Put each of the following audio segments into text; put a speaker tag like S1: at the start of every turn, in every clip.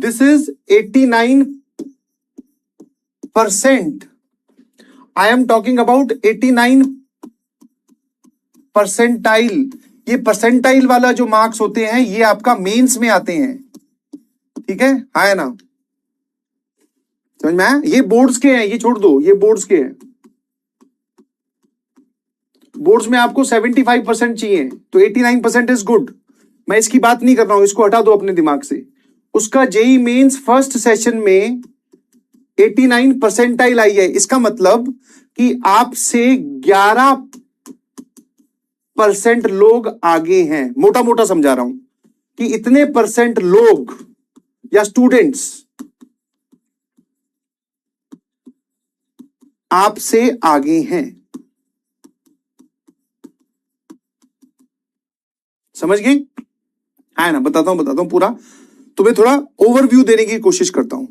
S1: This is 89%. I am talking about 89 percentile. ये percentile वाला जो मार्क्स होते हैं ये आपका मेंस में आते हैं. ठीक है, हाँ है ना, समझ में आया? ये बोर्ड्स के हैं, ये छोड़ दो, ये बोर्ड्स के हैं. बोर्ड्स में आपको 75% चाहिए, तो 89% इज गुड. मैं इसकी बात नहीं कर रहा हूं, इसको हटा दो अपने दिमाग से. उसका जेई मेंस फर्स्ट सेशन में 89 परसेंटाइल आई है. इसका मतलब कि आपसे 11% लोग आगे हैं. मोटा मोटा समझा रहा हूं कि इतने परसेंट लोग या स्टूडेंट्स आपसे आगे हैं. समझ गए? है ना, बताता हूं पूरा. तुम्हें थोड़ा ओवरव्यू देने की कोशिश करता हूं.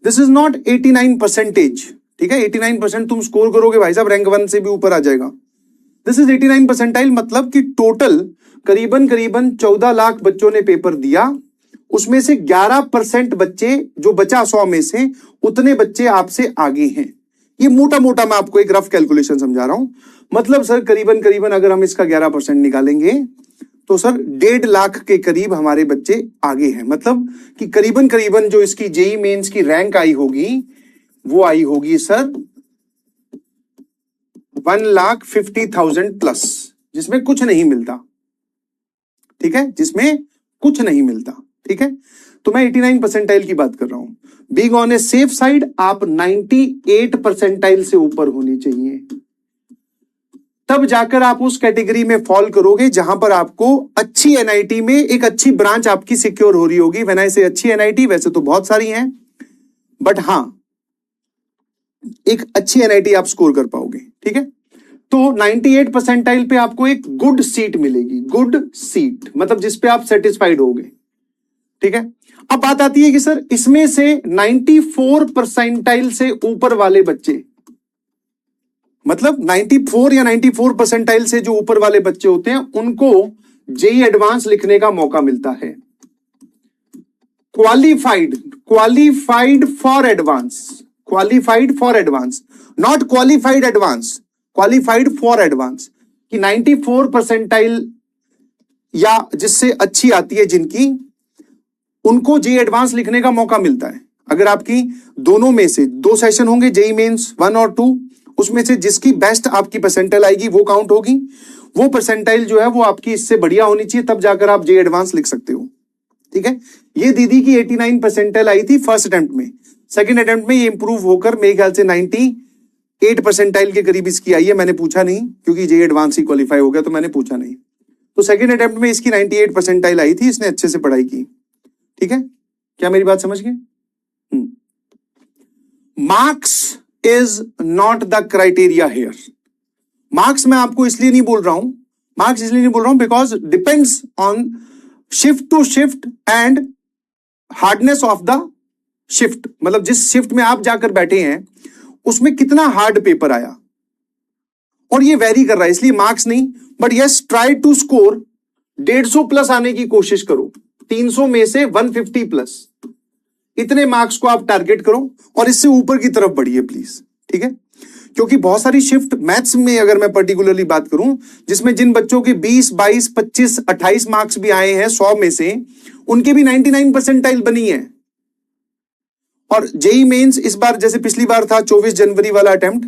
S1: This is not 89%. ठीक है, 89% तुम स्कोर करोगे भाई साहब, रैंक 1 से भी ऊपर आ जाएगा. दिस इज 89 परसेंटाइल, मतलब कि टोटल करीबन 14 लाख बच्चों ने पेपर दिया. उसमें से 11% बच्चे, जो बचा 100 में से, उतने बच्चे आपसे आगे हैं. ये मोटा मोटा मैं आपको एक रफ कैलकुलेशन समझा रहा हूं. मतलब सर करीबन अगर हम इसका 11% निकालेंगे तो सर 1.5 लाख के करीब हमारे बच्चे आगे हैं. मतलब कि करीबन जो इसकी जेई मेंस की रैंक आई होगी वो आई होगी सर 1,50,000 प्लस, जिसमें कुछ नहीं मिलता. ठीक है, जिसमें कुछ नहीं मिलता. ठीक है, तो मैं 89 परसेंटाइल की बात कर रहा हूं. Being on a safe side आप 98 परसेंटाइल से ऊपर होनी चाहिए, तब जाकर आप उस कैटेगरी में फॉल करोगे जहां पर आपको अच्छी एनआईटी में एक अच्छी ब्रांच आपकी सिक्योर हो रही होगी. व्हेन आई से अच्छी एनआईटी, वैसे तो बहुत सारी हैं, बट हां एक अच्छी एनआईटी आप स्कोर कर पाओगे. ठीक है, तो 98 परसेंटाइल पे आपको एक गुड सीट मिलेगी. गुड सीट मतलब जिस पे आप सेटिस्फाइड होगे. ठीक है, अब बात आती है कि सर इसमें से 94 परसेंटाइल से ऊपर वाले बच्चे, मतलब 94 या 94 परसेंटाइल से जो ऊपर वाले बच्चे होते हैं उनको जेई एडवांस लिखने का मौका मिलता है. Qualified for advance, not qualified advance, qualified for advance. कि 94 परसेंटाइल या जिससे अच्छी आती है जिनकी, उनको जेई एडवांस लिखने का मौका मिलता है. अगर आपकी दोनों में से 2 सेशन होंगे, जेई मेंस 1 और 2, उसमें से जिसकी बेस्ट आपकी परसेंटाइल आएगी वो काउंट होगी. वो परसेंटाइल जो है वो आपकी इससे बढ़िया होनी चाहिए, तब जाकर आप जेई एडवांस लिख सकते हो. ठीक है, ये दीदी की 89 परसेंटाइल आई थी फर्स्ट अटेम्प्ट में. सेकंड अटेम्प्ट में ये इंप्रूव होकर मेरे ख्याल से 98 परसेंटाइल के करीब इसकी आई है. मैंने पूछा नहीं क्योंकि जेई एडवांस ही क्वालिफाई हो गया, तो मैंने पूछा नहीं. तो सेकंड अटेम्प्ट में इसकी 98 परसेंटाइल आई थी, इसने अच्छे से पढ़ाई की. ठीक है, क्या मेरी बात समझ गए? Marks is not the criteria here. Marks मैं आपको इसलिए नहीं बोल रहा हूं, because depends on shift to shift and hardness of the shift. मतलब जिस शिफ्ट में आप जाकर बैठे हैं उसमें कितना हार्ड पेपर आया, और ये वेरी कर रहा है, इसलिए मार्क्स नहीं. But yes, try to score 150 plus आने की कोशिश करो. 300 में से 150 प्लस, इतने मार्क्स को आप टारगेट करो और इससे ऊपर की तरफ बढ़िए प्लीज. ठीक है, क्योंकि बहुत सारी शिफ्ट मैथ्स में अगर मैं पर्टिकुलरली बात करूं, जिसमें जिन बच्चों के 20, 22, 25, 28 मार्क्स भी आए हैं 100 में से, उनके भी 99 परसेंटाइल बनी है. और जेई मेंस इस बार जैसे पिछली बार था 24 जनवरी वाला अटेम्प्ट,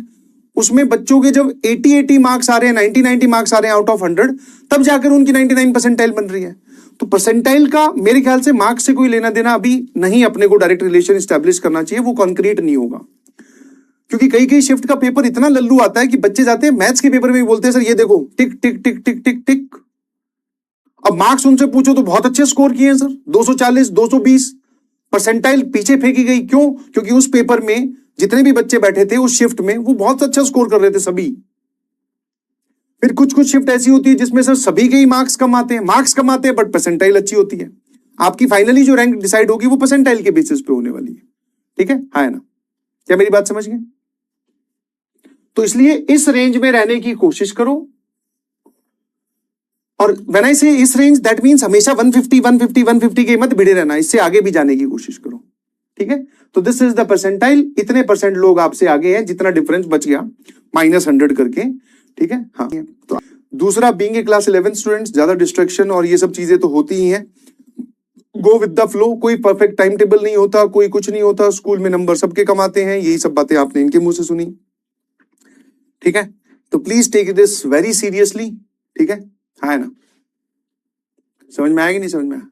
S1: उसमें बच्चों के जब 80 मार्क्स आ रहे हैं, 90 मार्क्स आ रहे हैं आउट ऑफ 100, तब जाकर उनकी 99 परसेंटाइल बन रही है. तो परसेंटाइल का मेरे ख्याल से मार्क्स से कोई लेना देना अभी नहीं. अपने को डायरेक्ट रिलेशन एस्टैब्लिश करना चाहिए, वो कॉन्क्रीट नहीं होगा. क्योंकि कई शिफ्ट का पेपर इतना लल्लू आता है कि बच्चे जाते हैं मैथ्स के पेपर में बोलते हैं सर ये देखो टिक टिक टिक टिक टिक टिक. अब मार्क्स उनसे पूछो तो बहुत अच्छे स्कोर किए हैं सर, 240, 220. परसेंटाइल पीछे फेंकी गई. क्यों? क्योंकि उस पेपर में जितने भी बच्चे बैठे थे उस शिफ्ट में, वो बहुत अच्छा स्कोर कर रहे थे सभी. फिर कुछ शिफ्ट ऐसी होती है जिसमें सर सभी के ही मार्क्स कम आते हैं, बट परसेंटाइल अच्छी होती है. आपकी फाइनली जो रैंक डिसाइड होगी वो परसेंटाइल के बेसिस पे होने वाली है. ठीक है, हाँ है ना, क्या मेरी बात समझ गए? तो इसलिए इस रेंज में रहने की कोशिश करो. और व्हेन आई से इस रेंज, दैट मींस हमेशा 150 के मत भिड़े रहना, इससे आगे भी जाने की कोशिश करो. ठीक है, तो दिस इज द परसेंटाइल, इतने परसेंट लोग आपसे आगे हैं, जितना डिफरेंस बच गया -100 करके, ठीक है। हाँ, तो दूसरा, बीइंग ए क्लास 11 स्टूडेंट्स, ज्यादा डिस्ट्रैक्शन और ये सब चीजें तो होती ही हैं। गो विद द फ्लो, कोई परफेक्ट टाइम टेबल नहीं होता, कोई कुछ नहीं होता, स्कूल में नंबर सबके कमाते हैं, यही सब बातें आपने इनके मुंह से सुनी, ठीक है। तो please take this very seriously, ठीक है ना, समझ में आया कि नहीं समझ में आया?